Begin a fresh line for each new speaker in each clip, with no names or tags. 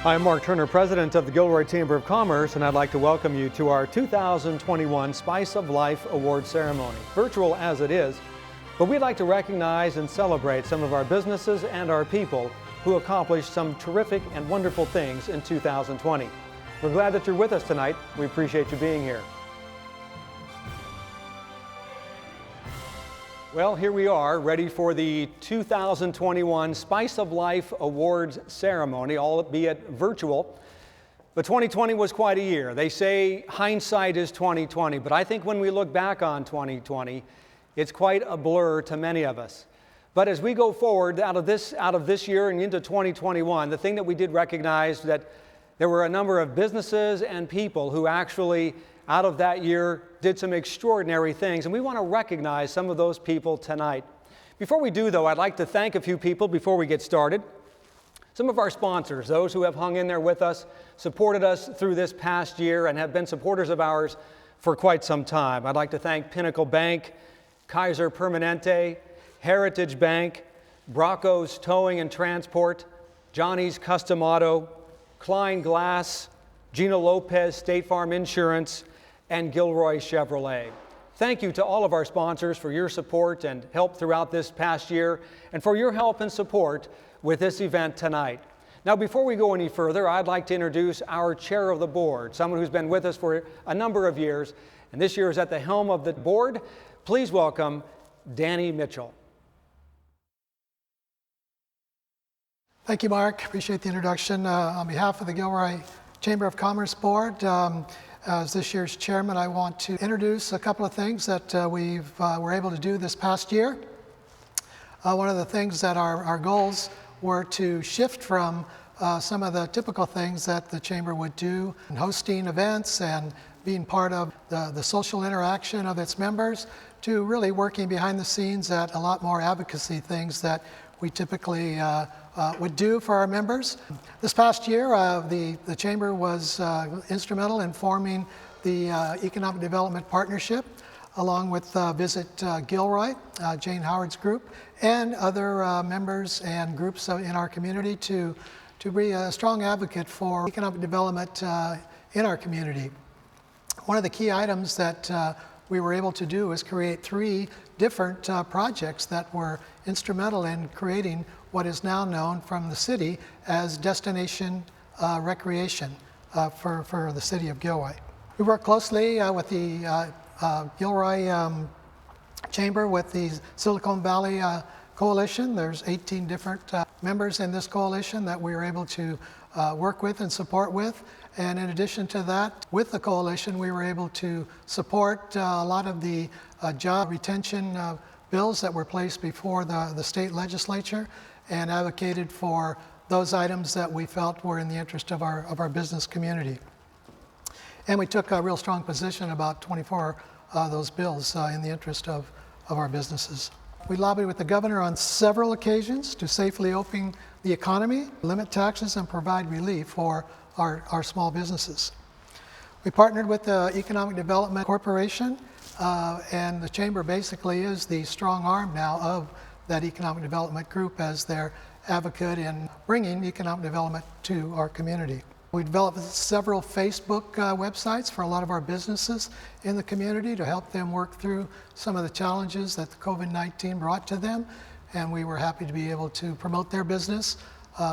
I'm Mark Turner, President of the Gilroy Chamber of Commerce, and I'd like to welcome you to our 2021 Spice of Life Award Ceremony, virtual as it is, but we'd like to recognize and celebrate some of our businesses and our people who accomplished some terrific and wonderful things in 2020. We're glad that you're with us tonight. We appreciate you being here. Well, here we are, ready for the 2021 Spice of Life Awards ceremony, albeit virtual. But 2020 was quite a year. They say hindsight is 2020, but I think when we look back on 2020, it's quite a blur to many of us. But as we go forward out of this year and into 2021, the thing that we did recognize that there were a number of businesses and people who actually out of that year did some extraordinary things, and we want to recognize some of those people tonight. Before we do, though, I'd like to thank a few people before we get started. Some of our sponsors, those who have hung in there with us, supported us through this past year and have been supporters of ours for quite some time. I'd like to thank Pinnacle Bank, Kaiser Permanente, Heritage Bank, Bracco's Towing and Transport, Johnny's Custom Auto, Klein Glass, Gina Lopez State Farm Insurance, and Gilroy Chevrolet. Thank you to all of our sponsors for your support and help throughout this past year and for your help and support with this event tonight. Now, before we go any further, I'd like to introduce our chair of the board, someone who's been with us for a number of years, and this year is at the helm of the board. Please welcome Danny Mitchell.
Thank you, Mark. Appreciate the introduction. On behalf of the Gilroy Chamber of Commerce Board, as this year's chairman, I want to introduce a couple of things that we were able to do this past year. One of the things that our goals were to shift from some of the typical things that the Chamber would do, hosting events and being part of the social interaction of its members, to really working behind the scenes at a lot more advocacy things that we typically would do for our members. This past year, the Chamber was instrumental in forming the Economic Development Partnership, along with Visit Gilroy, Jane Howard's group, and other members and groups in our community to be a strong advocate for economic development in our community. One of the key items that we were able to do is create 3 different projects that were instrumental in creating what is now known from the city as destination recreation for the city of Gilroy. We work closely with the Gilroy Chamber with the Silicon Valley Coalition. There's 18 different members in this coalition that we were able to work with and support with. And in addition to that, with the coalition, we were able to support a lot of the job retention bills that were placed before the state legislature and advocated for those items that we felt were in the interest of our business community. And we took a real strong position about 24 of those bills in the interest of our businesses. We lobbied with the governor on several occasions to safely open the economy, limit taxes, and provide relief for our small businesses. We partnered with the Economic Development Corporation, and the Chamber basically is the strong arm now of that economic development group as their advocate in bringing economic development to our community. We developed several Facebook websites for a lot of our businesses in the community to help them work through some of the challenges that the COVID-19 brought to them, and we were happy to be able to promote their business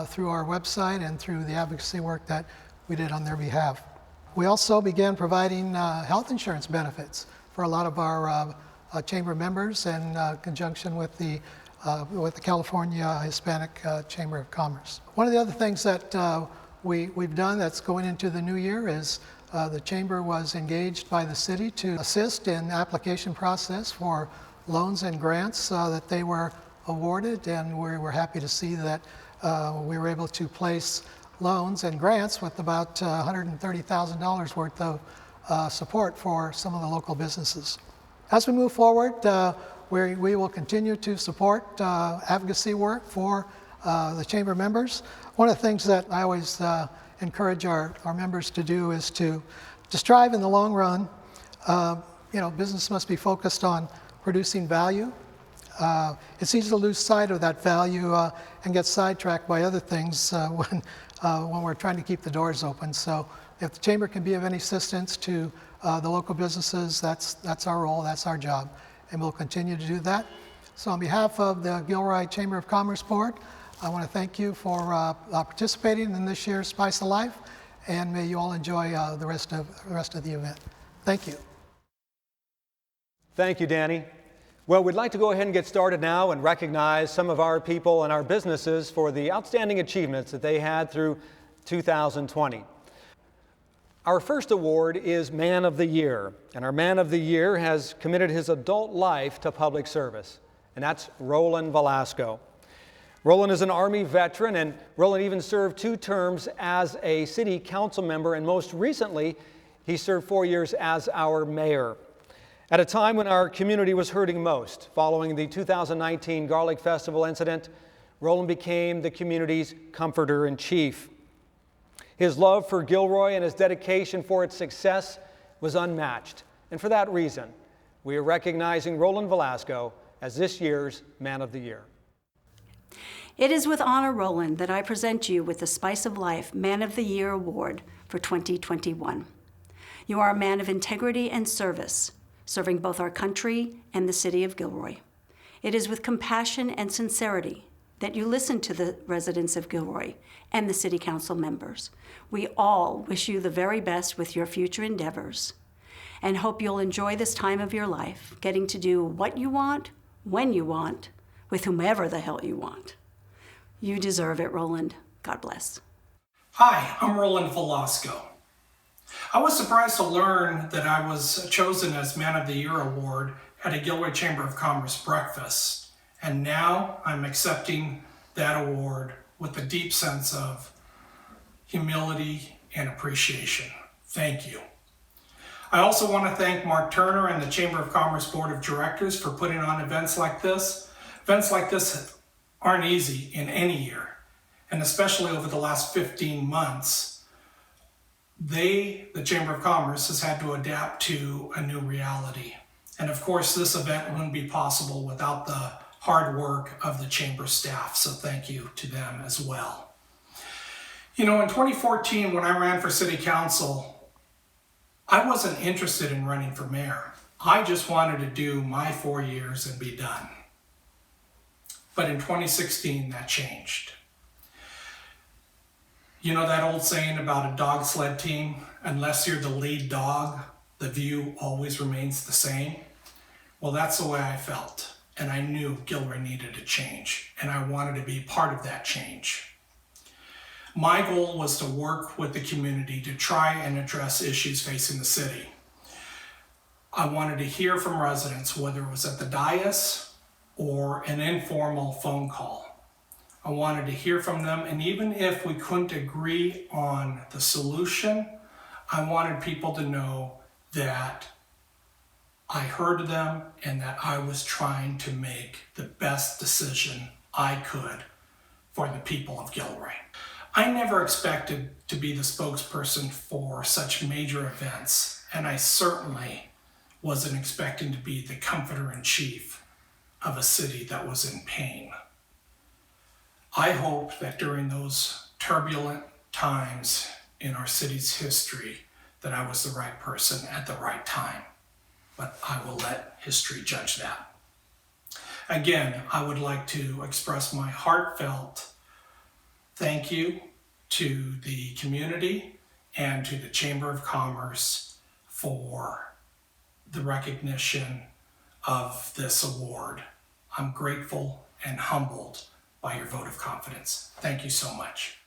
through our website and through the advocacy work that we did on their behalf. We also began providing health insurance benefits for a lot of our Chamber members in conjunction with the California Hispanic Chamber of Commerce. One of the other things that we've done that's going into the new year is the Chamber was engaged by the city to assist in the application process for loans and grants that they were awarded, and we were happy to see that we were able to place loans and grants with about $130,000 worth of support for some of the local businesses. As we move forward, we will continue to support advocacy work for the Chamber members. One of the things that I always encourage our members to do is to strive in the long run. Business must be focused on producing value It's easy to lose sight of that value and get sidetracked by other things when we're trying to keep the doors open. So if the Chamber can be of any assistance to the local businesses, that's our role, that's our job, and we'll continue to do that. So on behalf of the Gilroy Chamber of Commerce Board, I want to thank you for participating in this year's Spice of Life, and may you all enjoy the rest of the event. Thank you.
Thank you, Danny. Well, we'd like to go ahead and get started now and recognize some of our people and our businesses for the outstanding achievements that they had through 2020. Our first award is Man of the Year, and our Man of the Year has committed his adult life to public service, and that's Roland Velasco. Roland is an Army veteran, and Roland even served 2 terms as a city council member, and most recently, he served 4 years as our mayor. At a time when our community was hurting most, following the 2019 Garlic Festival incident, Roland became the community's comforter-in-chief. His love for Gilroy and his dedication for its success was unmatched. And for that reason, we are recognizing Roland Velasco as this year's Man of the Year.
It is with honor, Roland, that I present you with the Spice of Life Man of the Year Award for 2021. You are a man of integrity and service, serving both our country and the city of Gilroy. It is with compassion and sincerity that you listen to the residents of Gilroy and the city council members. We all wish you the very best with your future endeavors and hope you'll enjoy this time of your life, getting to do what you want, when you want, with whomever the hell you want. You deserve it, Roland. God bless.
Hi, I'm Roland Velasco. I was surprised to learn that I was chosen as Man of the Year award at a Gilroy Chamber of Commerce breakfast, and now I'm accepting that award with a deep sense of humility and appreciation. Thank you. I also want to thank Mark Turner and the Chamber of Commerce Board of Directors for putting on events like this. Events like this aren't easy in any year, and especially over the last 15 months. The Chamber of Commerce, has had to adapt to a new reality. And of course, this event wouldn't be possible without the hard work of the Chamber staff, so thank you to them as well. You know, in 2014, when I ran for City Council, I wasn't interested in running for mayor. I just wanted to do my 4 years and be done. But in 2016, that changed. You know that old saying about a dog sled team? Unless you're the lead dog, the view always remains the same. Well, that's the way I felt. And I knew Gilroy needed a change. And I wanted to be part of that change. My goal was to work with the community to try and address issues facing the city. I wanted to hear from residents, whether it was at the dais or an informal phone call. I wanted to hear from them, and even if we couldn't agree on the solution, I wanted people to know that I heard them and that I was trying to make the best decision I could for the people of Gilroy. I never expected to be the spokesperson for such major events, and I certainly wasn't expecting to be the comforter-in-chief of a city that was in pain. I hope that during those turbulent times in our city's history that I was the right person at the right time, but I will let history judge that. Again, I would like to express my heartfelt thank you to the community and to the Chamber of Commerce for the recognition of this award. I'm grateful and humbled by your vote of confidence. Thank you so much.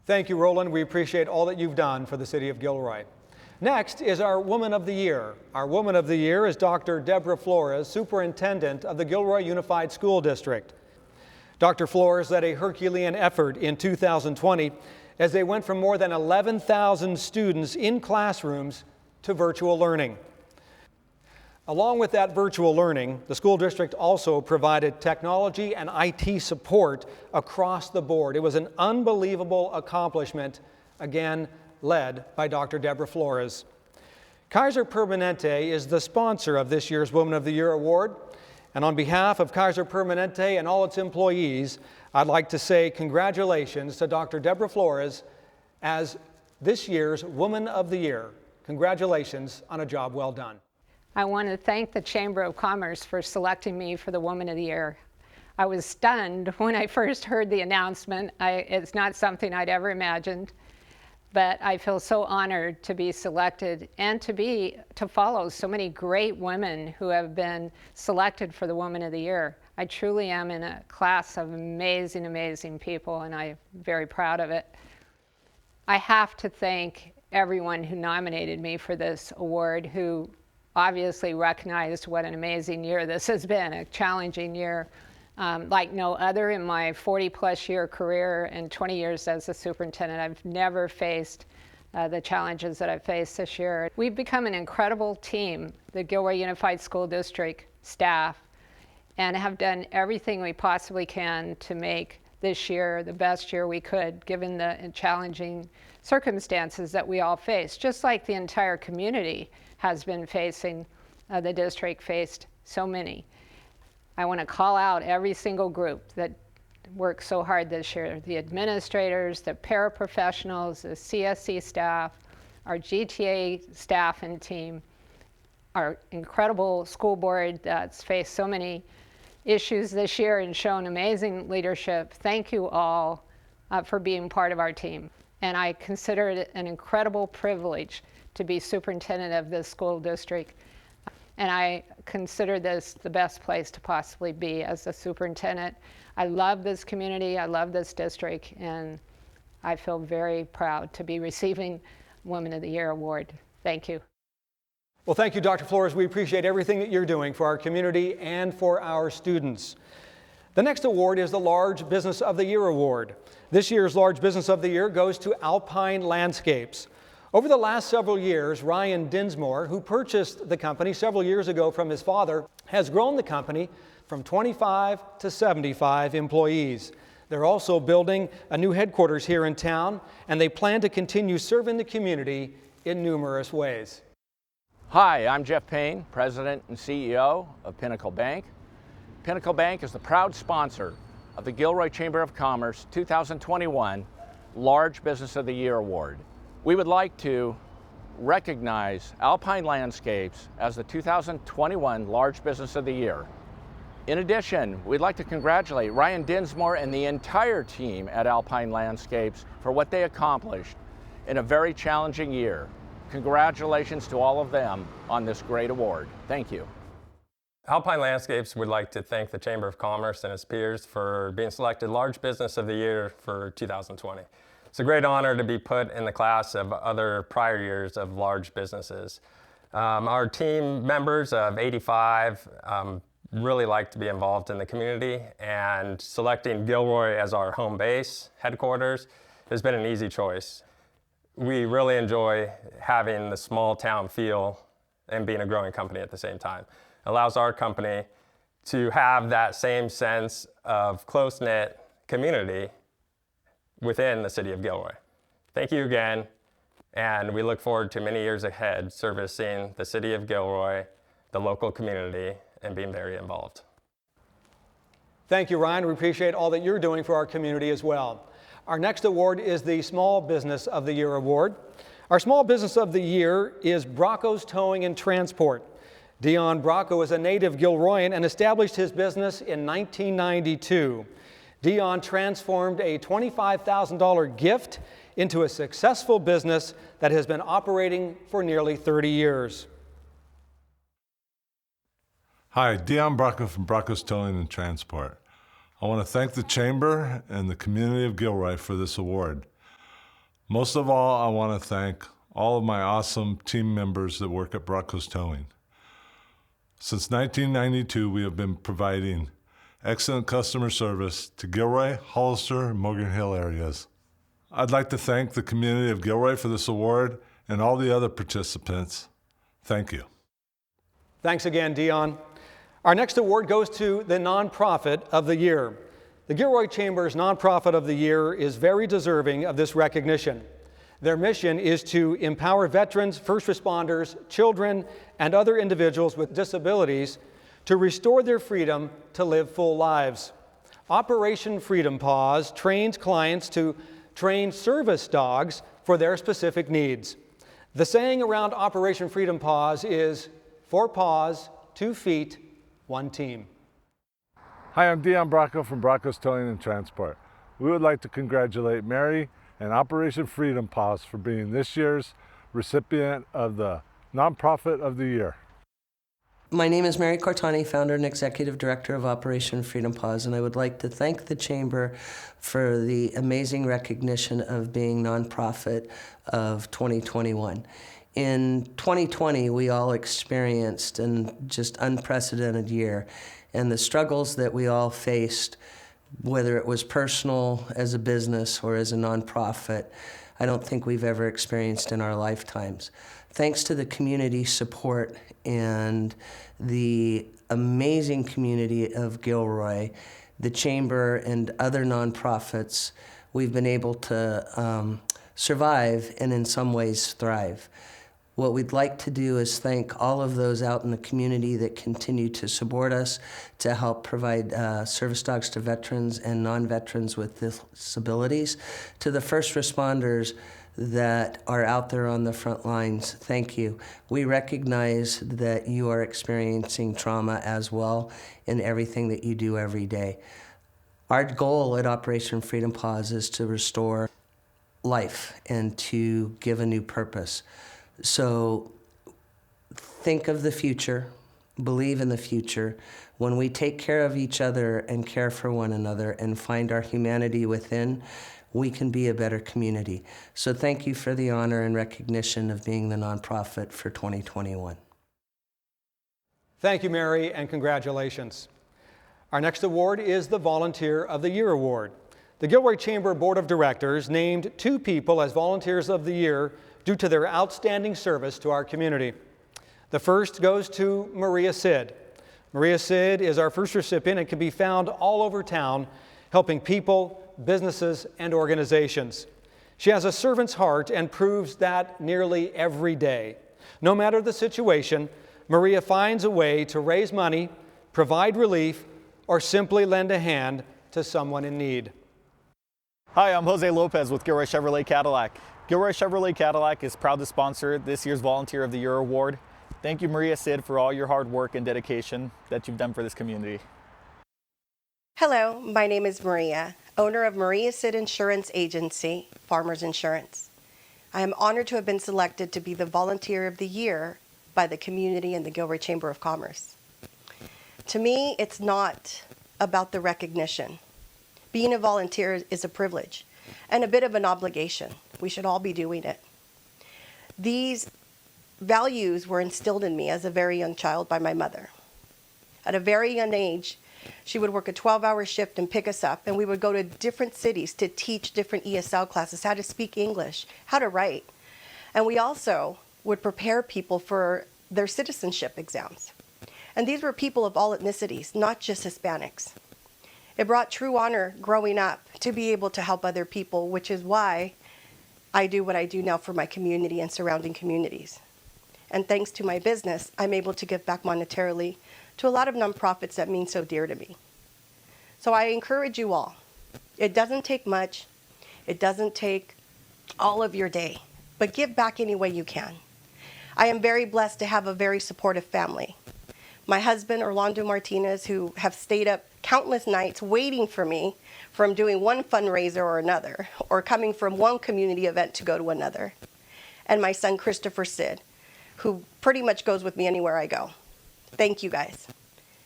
Thank you, Roland. We appreciate all that you've done for the city of Gilroy. Next is our Woman of the Year. Our Woman of the Year is Dr. Deborah Flores, Superintendent of the Gilroy Unified School District. Dr. Flores led a Herculean effort in 2020 as they went from more than 11,000 students in classrooms to virtual learning. Along with that virtual learning, the school district also provided technology and IT support across the board. It was an unbelievable accomplishment, again, led by Dr. Deborah Flores. Kaiser Permanente is the sponsor of this year's Woman of the Year Award, And on behalf of Kaiser Permanente and all its employees, I'd like to say congratulations to Dr. Deborah Flores as this year's Woman of the Year. Congratulations on a job well done.
I want to thank the Chamber of Commerce for selecting me for the Woman of the Year. I was stunned when I first heard the announcement. It's not something I'd ever imagined, but I feel so honored to be selected and to follow so many great women who have been selected for the Woman of the Year. I truly am in a class of amazing, amazing people, and I'm very proud of it. I have to thank everyone who nominated me for this award, who obviously recognized what an amazing year this has been, a challenging year. Like no other in my 40-plus year career and 20 years as a superintendent, I've never faced the challenges that I've faced this year. We've become an incredible team, the Gilroy Unified School District staff, and have done everything we possibly can to make this year the best year we could, given the challenging circumstances that we all face, just like the entire community has been facing, the district faced so many. I want to call out every single group that worked so hard this year, the administrators, the paraprofessionals, the CSC staff, our GTA staff and team, our incredible school board that's faced so many issues this year and shown amazing leadership. Thank you all for being part of our team. And I consider it an incredible privilege to be superintendent of this school district. And I consider this the best place to possibly be as a superintendent. I love this community, I love this district, and I feel very proud to be receiving Woman of the Year award. Thank you.
Well, thank you, Dr. Flores. We appreciate everything that you're doing for our community and for our students. The next award is the Large Business of the Year award. This year's Large Business of the Year goes to Alpine Landscapes. Over the last several years, Ryan Dinsmore, who purchased the company several years ago from his father, has grown the company from 25 to 75 employees. They're also building a new headquarters here in town, and they plan to continue serving the community in numerous ways.
Hi, I'm Jeff Payne, President and CEO of Pinnacle Bank. Pinnacle Bank is the proud sponsor of the Gilroy Chamber of Commerce 2021 Large Business of the Year Award. We would like to recognize Alpine Landscapes as the 2021 Large Business of the Year. In addition, we'd like to congratulate Ryan Dinsmore and the entire team at Alpine Landscapes for what they accomplished in a very challenging year. Congratulations to all of them on this great award. Thank you.
Alpine Landscapes would like to thank the Chamber of Commerce and its peers for being selected Large Business of the Year for 2020. It's a great honor to be put in the class of other prior years of large businesses. Our team members of 85 really like to be involved in the community, and selecting Gilroy as our home base headquarters has been an easy choice. We really enjoy having the small town feel and being a growing company at the same time. It allows our company to have that same sense of close-knit community within the city of Gilroy. Thank you again, and we look forward to many years ahead servicing the city of Gilroy, the local community, and being very involved.
Thank you, Ryan. We appreciate all that you're doing for our community as well. Our next award is the Small Business of the Year award. Our Small Business of the Year is Bracco's Towing and Transport. Dion Bracco is a native Gilroyan and established his business in 1992. Dion transformed a $25,000 gift into a successful business that has been operating for nearly 30 years.
Hi, Dion Bracco from Bracco's Towing and Transport. I want to thank the Chamber and the community of Gilroy for this award. Most of all, I want to thank all of my awesome team members that work at Bracco's Towing. Since 1992, we have been providing excellent customer service to Gilroy, Hollister, and Morgan Hill areas. I'd like to thank the community of Gilroy for this award and all the other participants. Thank you.
Thanks again, Dion. Our next award goes to the Nonprofit of the Year. The Gilroy Chamber's Nonprofit of the Year is very deserving of this recognition. Their mission is to empower veterans, first responders, children, and other individuals with disabilities to restore their freedom to live full lives. Operation Freedom Paws trains clients to train service dogs for their specific needs. The saying around Operation Freedom Paws is 4 paws, 2 feet, 1 team.
Hi, I'm Dion Bracco from Bracco's Towing and Transport. We would like to congratulate Mary and Operation Freedom Paws for being this year's recipient of the Nonprofit of the Year.
My name is Mary Cortani, founder and executive director of Operation Freedom Paws, and I would like to thank the Chamber for the amazing recognition of being nonprofit of 2021. In 2020, we all experienced an just unprecedented year, and the struggles that we all faced, whether it was personal, as a business, or as a nonprofit, I don't think we've ever experienced in our lifetimes. Thanks to the community support and the amazing community of Gilroy, the Chamber and other nonprofits, we've been able to survive and in some ways thrive. What we'd like to do is thank all of those out in the community that continue to support us to help provide service dogs to veterans and non-veterans with disabilities. To the first responders that are out there on the front lines, thank you. We recognize that you are experiencing trauma as well in everything that you do every day. Our goal at Operation Freedom Paws is to restore life and to give a new purpose. So think of the future, believe in the future. When we take care of each other and care for one another and find our humanity within, we can be a better community. So thank you for the honor and recognition of being the nonprofit for 2021.
Thank you, Mary, and congratulations. Our next award is the Volunteer of the Year Award. The Gilroy Chamber Board of Directors named 2 people as Volunteers of the Year due to their outstanding service to our community. The first goes to Maria Sid. Maria Sid is our first recipient and can be found all over town, helping people, businesses, and organizations. She has a servant's heart and proves that nearly every day. No matter the situation, Maria finds a way to raise money, provide relief, or simply lend a hand to someone in need.
Hi, I'm Jose Lopez with Gilroy Chevrolet Cadillac. Gilroy Chevrolet Cadillac is proud to sponsor this year's Volunteer of the Year Award. Thank you, Maria Sid, for all your hard work and dedication that you've done for this community.
Hello, my name is Maria, owner of Maria Sid Insurance Agency, Farmers Insurance. I am honored to have been selected to be the Volunteer of the Year by the community and the Gilroy Chamber of Commerce. To me, it's not about the recognition. Being a volunteer is a privilege and a bit of an obligation. We should all be doing it. These values were instilled in me as a very young child by my mother. At a very young age, she would work a 12-hour shift and pick us up, and we would go to different cities to teach different ESL classes, how to speak English, how to write. And we also would prepare people for their citizenship exams. And these were people of all ethnicities, not just Hispanics. It brought true honor growing up to be able to help other people, which is why I do what I do now for my community and surrounding communities. And thanks to my business, I'm able to give back monetarily to a lot of nonprofits that mean so dear to me. So I encourage you all. It doesn't take much. It doesn't take all of your day, but give back any way you can. I am very blessed to have a very supportive family. My husband, Orlando Martinez, who have stayed up countless nights waiting for me from doing one fundraiser or another, or coming from one community event to go to another. And my son, Christopher Sid, who pretty much goes with me anywhere I go. Thank you, guys.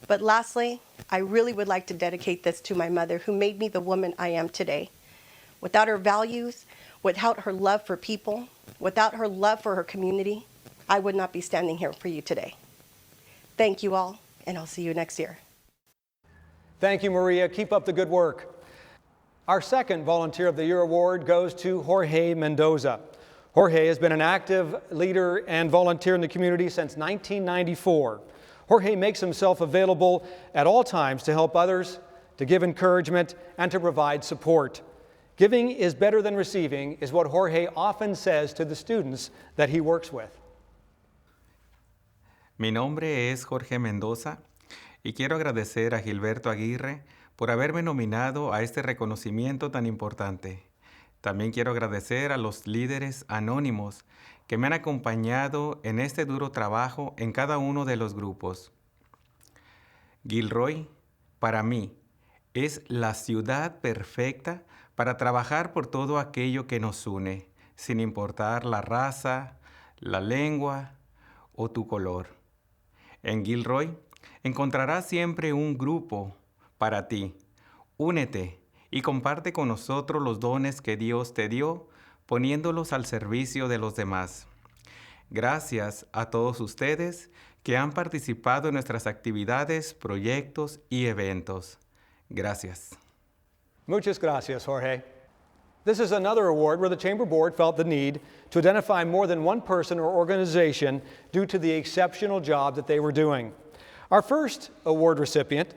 But lastly, I really would like to dedicate this to my mother, who made me the woman I am today. Without her values, without her love for people, without her love for her community, I would not be standing here for you today. Thank you all, and I'll see you next year.
Thank you, Maria. Keep up the good work. Our second Volunteer of the Year award goes to Jorge Mendoza. Jorge has been an active leader and volunteer in the community since 1994. Jorge makes himself available at all times to help others, to give encouragement, and to provide support. Giving is better than receiving is what Jorge often says to the students that he works with.
Mi nombre es Jorge Mendoza Y quiero agradecer a Gilberto Aguirre por haberme nominado a este reconocimiento tan importante. También quiero agradecer a los líderes anónimos que me han acompañado en este duro trabajo en cada uno de los grupos. Gilroy, para mí, es la ciudad perfecta para trabajar por todo aquello que nos une, sin importar la raza, la lengua o tu color. En Gilroy encontrarás siempre un grupo para ti. Únete y comparte con nosotros los dones que Dios te dio, poniéndolos al servicio de los demás. Gracias a todos ustedes que han participado en nuestras actividades, proyectos y eventos. Gracias.
Muchas gracias, Jorge. This is another award where the Chamber Board felt the need to identify more than one person or organization due to the exceptional job that they were doing. Our first award recipient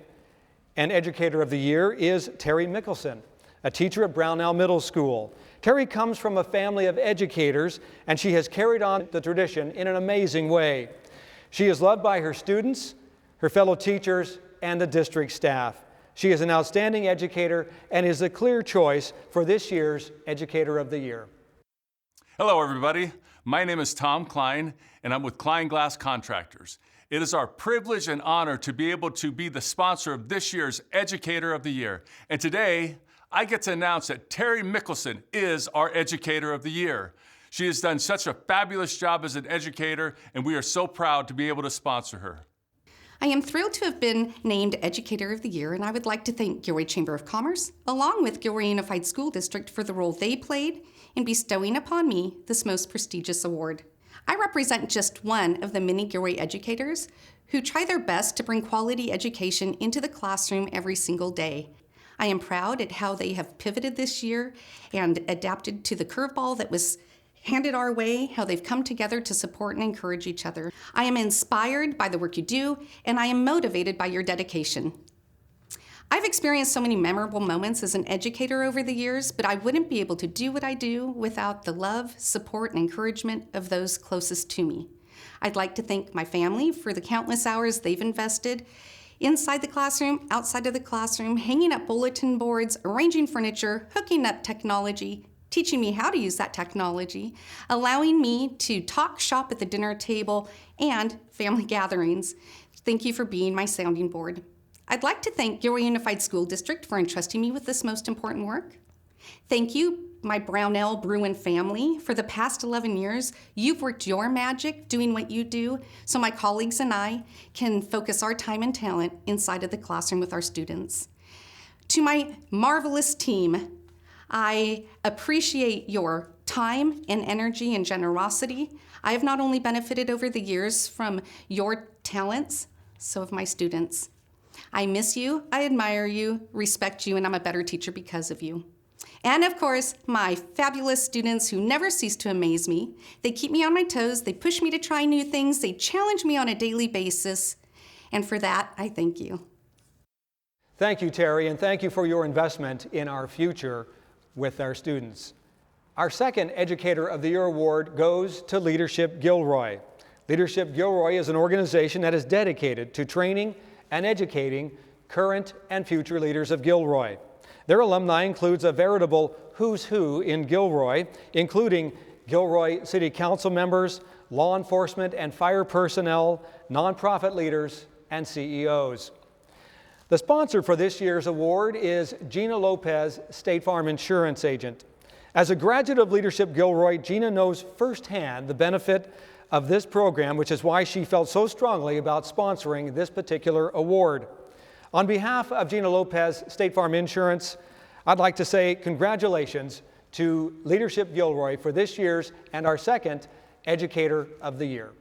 and Educator of the Year is Terry Mickelson, a teacher at Brownell Middle School. Terry comes from a family of educators, and she has carried on the tradition in an amazing way. She is loved by her students, her fellow teachers, and the district staff. She is an outstanding educator and is a clear choice for this year's Educator of the Year.
Hello, everybody. My name is Tom Klein, and I'm with Klein Glass Contractors. It is our privilege and honor to be able to be the sponsor of this year's Educator of the Year. And today, I get to announce that Terry Mickelson is our Educator of the Year. She has done such a fabulous job as an educator, and we are so proud to be able to sponsor her.
I am thrilled to have been named Educator of the Year, and I would like to thank Gilroy Chamber of Commerce, along with Gilroy Unified School District, for the role they played in bestowing upon me this most prestigious award. I represent just one of the many Gilroy educators who try their best to bring quality education into the classroom every single day. I am proud at how they have pivoted this year and adapted to the curveball that was handed our way, how they've come together to support and encourage each other. I am inspired by the work you do, and I am motivated by your dedication. I've experienced so many memorable moments as an educator over the years, but I wouldn't be able to do what I do without the love, support, and encouragement of those closest to me. I'd like to thank my family for the countless hours they've invested inside the classroom, outside of the classroom, hanging up bulletin boards, arranging furniture, hooking up technology, teaching me how to use that technology, allowing me to talk shop at the dinner table and family gatherings. Thank you for being my sounding board. I'd like to thank Gilroy Unified School District for entrusting me with this most important work. Thank you, my Brownell Bruin family. For the past 11 years, you've worked your magic doing what you do so my colleagues and I can focus our time and talent inside of the classroom with our students. To my marvelous team, I appreciate your time and energy and generosity. I have not only benefited over the years from your talents, so have my students. I miss you, I admire you, respect you, and I'm a better teacher because of you. And of course, my fabulous students who never cease to amaze me. They keep me on my toes, they push me to try new things, they challenge me on a daily basis, and for that, I thank you.
Thank you, Terry, and thank you for your investment in our future with our students. Our second Educator of the Year award goes to Leadership Gilroy. Leadership Gilroy is an organization that is dedicated to training and educating current and future leaders of Gilroy. Their alumni includes a veritable who's who in Gilroy, including Gilroy City Council members, law enforcement and fire personnel, nonprofit leaders, and CEOs. The sponsor for this year's award is Gina Lopez, State Farm Insurance Agent. As a graduate of Leadership Gilroy, Gina knows firsthand the benefit of this program, which is why she felt so strongly about sponsoring this particular award. On behalf of Gina Lopez, State Farm Insurance, I'd like to say congratulations to Leadership Gilroy for this year's and our second Educator of the Year.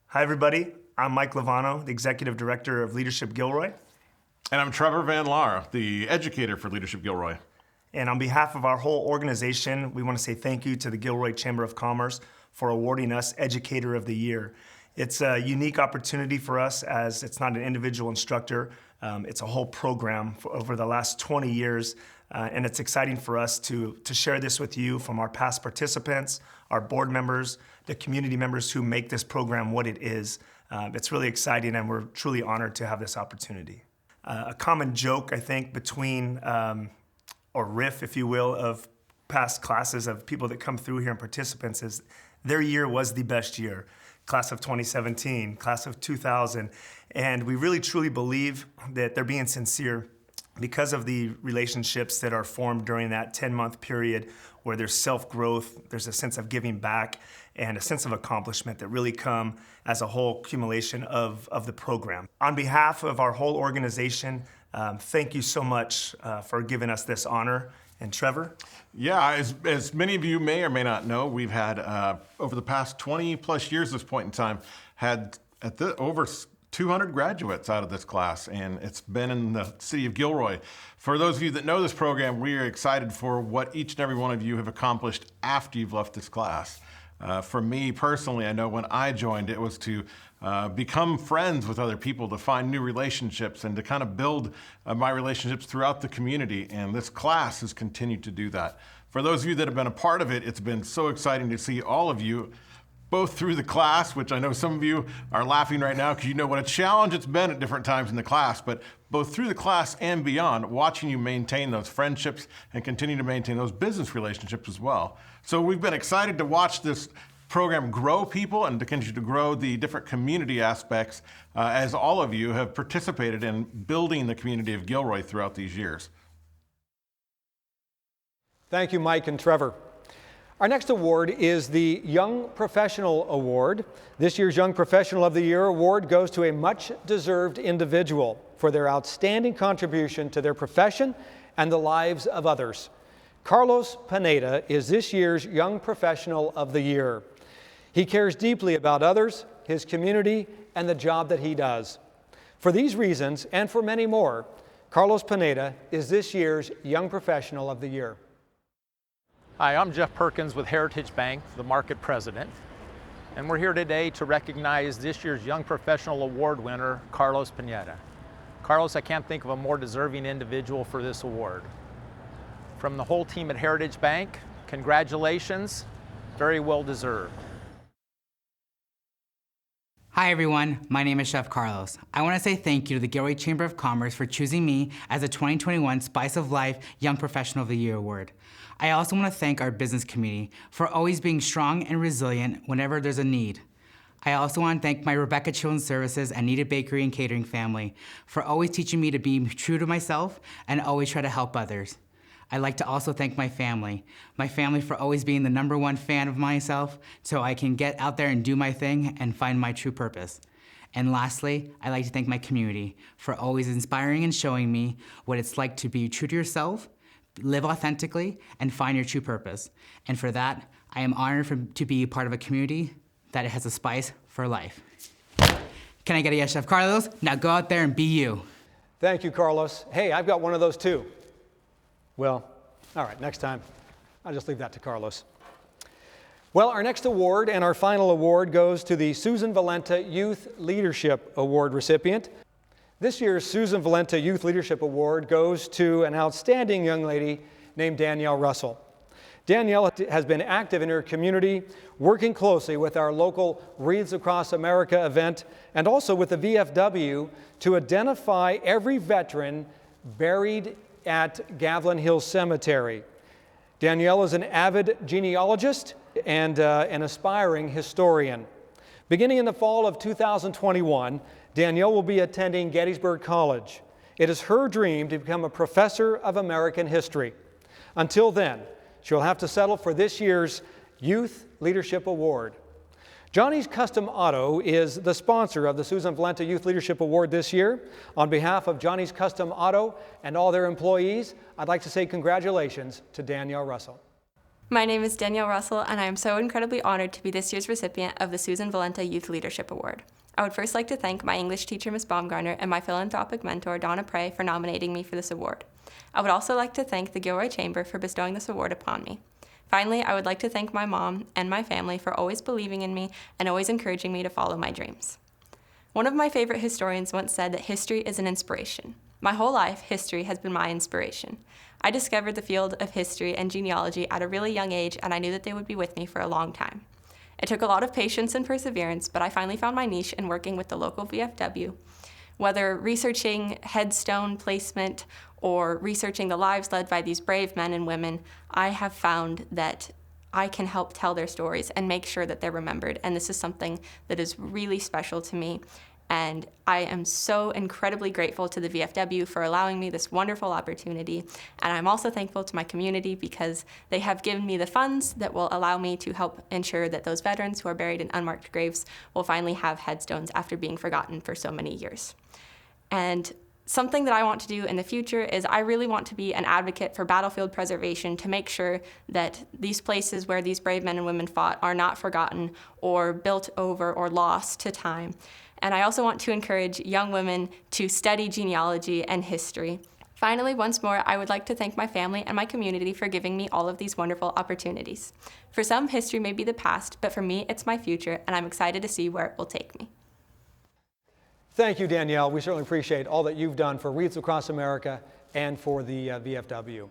Hi, everybody. I'm Mike Lovano, the Executive Director of Leadership Gilroy.
And I'm Trevor Van Laar, the Educator for Leadership Gilroy.
And on behalf of our whole organization, we want to say thank you to the Gilroy Chamber of Commerce for awarding us Educator of the Year. It's a unique opportunity for us as it's not an individual instructor, it's a whole program for over the last 20 years. And it's exciting for us to share this with you from our past participants, our board members, the community members who make this program what it is. It's really exciting, and we're truly honored to have this opportunity. A common joke, I think, between, or riff, if you will, of past classes of people that come through here and participants is their year was the best year. Class of 2017, class of 2000, and we really truly believe that they're being sincere because of the relationships that are formed during that 10-month period where there's self-growth, there's a sense of giving back, and a sense of accomplishment that really come as a whole accumulation of the program. On behalf of our whole organization, thank you so much for giving us this honor. And Trevor?
Yeah, as many of you may or may not know, we've had, over the past 20 plus years at this point in time, had over 200 graduates out of this class, and it's been in the city of Gilroy. For those of you that know this program, we are excited for what each and every one of you have accomplished after you've left this class. For me personally, I know when I joined, it was to become friends with other people, to find new relationships, and to kind of build my relationships throughout the community. And this class has continued to do that. For those of you that have been a part of it, it's been so exciting to see all of you, both through the class, which I know some of you are laughing right now because you know what a challenge it's been at different times in the class, but both through the class and beyond, watching you maintain those friendships and continue to maintain those business relationships as well. So we've been excited to watch this program grow people and to continue to grow the different community aspects as all of you have participated in building the community of Gilroy throughout these years.
Thank you, Mike and Trevor. Our next award is the Young Professional Award. This year's Young Professional of the Year award goes to a much-deserved individual for their outstanding contribution to their profession and the lives of others. Carlos Pineda is this year's Young Professional of the Year. He cares deeply about others, his community, and the job that he does. For these reasons, and for many more, Carlos Pineda is this year's Young Professional of the Year.
Hi, I'm Jeff Perkins with Heritage Bank, the market president, and we're here today to recognize this year's Young Professional Award winner, Carlos Pineda. Carlos, I can't think of a more deserving individual for this award. From the whole team at Heritage Bank, congratulations, very well deserved.
Hi everyone, my name is Chef Carlos. I want to say thank you to the Gilroy Chamber of Commerce for choosing me as the 2021 Spice of Life Young Professional of the Year Award. I also want to thank our business community for always being strong and resilient whenever there's a need. I also want to thank my Rebecca Children's Services and Needed Bakery and Catering family for always teaching me to be true to myself and always try to help others. I'd like to also thank my family for always being the #1 fan of myself so I can get out there and do my thing and find my true purpose. And lastly, I'd like to thank my community for always inspiring and showing me what it's like to be true to yourself, live authentically, and find your true purpose. And for that, I am honored to be part of a community that has a spice for life. Can I get a yes, Chef Carlos? Now go out there and be you.
Thank you, Carlos. Hey, I've got one of those too. Well, all right, next time. I'll just leave that to Carlos. Well, our next award and our final award goes to the Susan Valenta Youth Leadership Award recipient. This year's Susan Valenta Youth Leadership Award goes to an outstanding young lady named Danielle Russell. Danielle has been active in her community, working closely with our local Wreaths Across America event and also with the VFW to identify every veteran buried at Gavilan Hills Cemetery. Danielle is an avid genealogist and an aspiring historian. Beginning in the fall of 2021, Danielle will be attending Gettysburg College. It is her dream to become a professor of American history. Until then, she'll have to settle for this year's Youth Leadership Award. Johnny's Custom Auto is the sponsor of the Susan Valenta Youth Leadership Award this year. On behalf of Johnny's Custom Auto and all their employees, I'd like to say congratulations to Danielle Russell.
My name is Danielle Russell, and I am so incredibly honored to be this year's recipient of the Susan Valenta Youth Leadership Award. I would first like to thank my English teacher, Ms. Baumgartner, and my philanthropic mentor, Donna Prey, for nominating me for this award. I would also like to thank the Gilroy Chamber for bestowing this award upon me. Finally, I would like to thank my mom and my family for always believing in me and always encouraging me to follow my dreams. One of my favorite historians once said that history is an inspiration. My whole life, history has been my inspiration. I discovered the field of history and genealogy at a really young age, and I knew that they would be with me for a long time. It took a lot of patience and perseverance, but I finally found my niche in working with the local VFW. Whether researching headstone placement or researching the lives led by these brave men and women, I have found that I can help tell their stories and make sure that they're remembered. And this is something that is really special to me. And I am so incredibly grateful to the VFW for allowing me this wonderful opportunity. And I'm also thankful to my community because they have given me the funds that will allow me to help ensure that those veterans who are buried in unmarked graves will finally have headstones after being forgotten for so many years. And something that I want to do in the future is I really want to be an advocate for battlefield preservation to make sure that these places where these brave men and women fought are not forgotten or built over or lost to time. And I also want to encourage young women to study genealogy and history. Finally, once more, I would like to thank my family and my community for giving me all of these wonderful opportunities. For some, history may be the past, but for me, it's my future, and I'm excited to see where it will take me.
Thank you, Danielle. We certainly appreciate all that you've done for Wreaths Across America and for the VFW.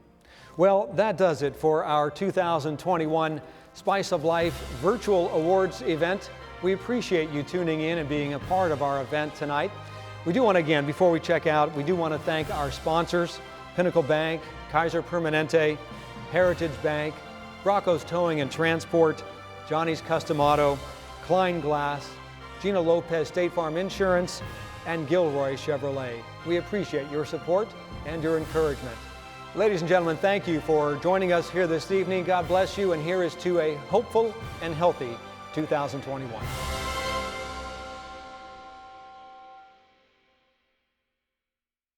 Well, that does it for our 2021 Spice of Life Virtual Awards event. We appreciate you tuning in and being a part of our event tonight. We do want to, again, before we check out, we do want to thank our sponsors, Pinnacle Bank, Kaiser Permanente, Heritage Bank, Bracco's Towing and Transport, Johnny's Custom Auto, Klein Glass, Gina Lopez State Farm Insurance, and Gilroy Chevrolet. We appreciate your support and your encouragement. Ladies and gentlemen, thank you for joining us here this evening. God bless you, and here is to a hopeful and healthy 2021.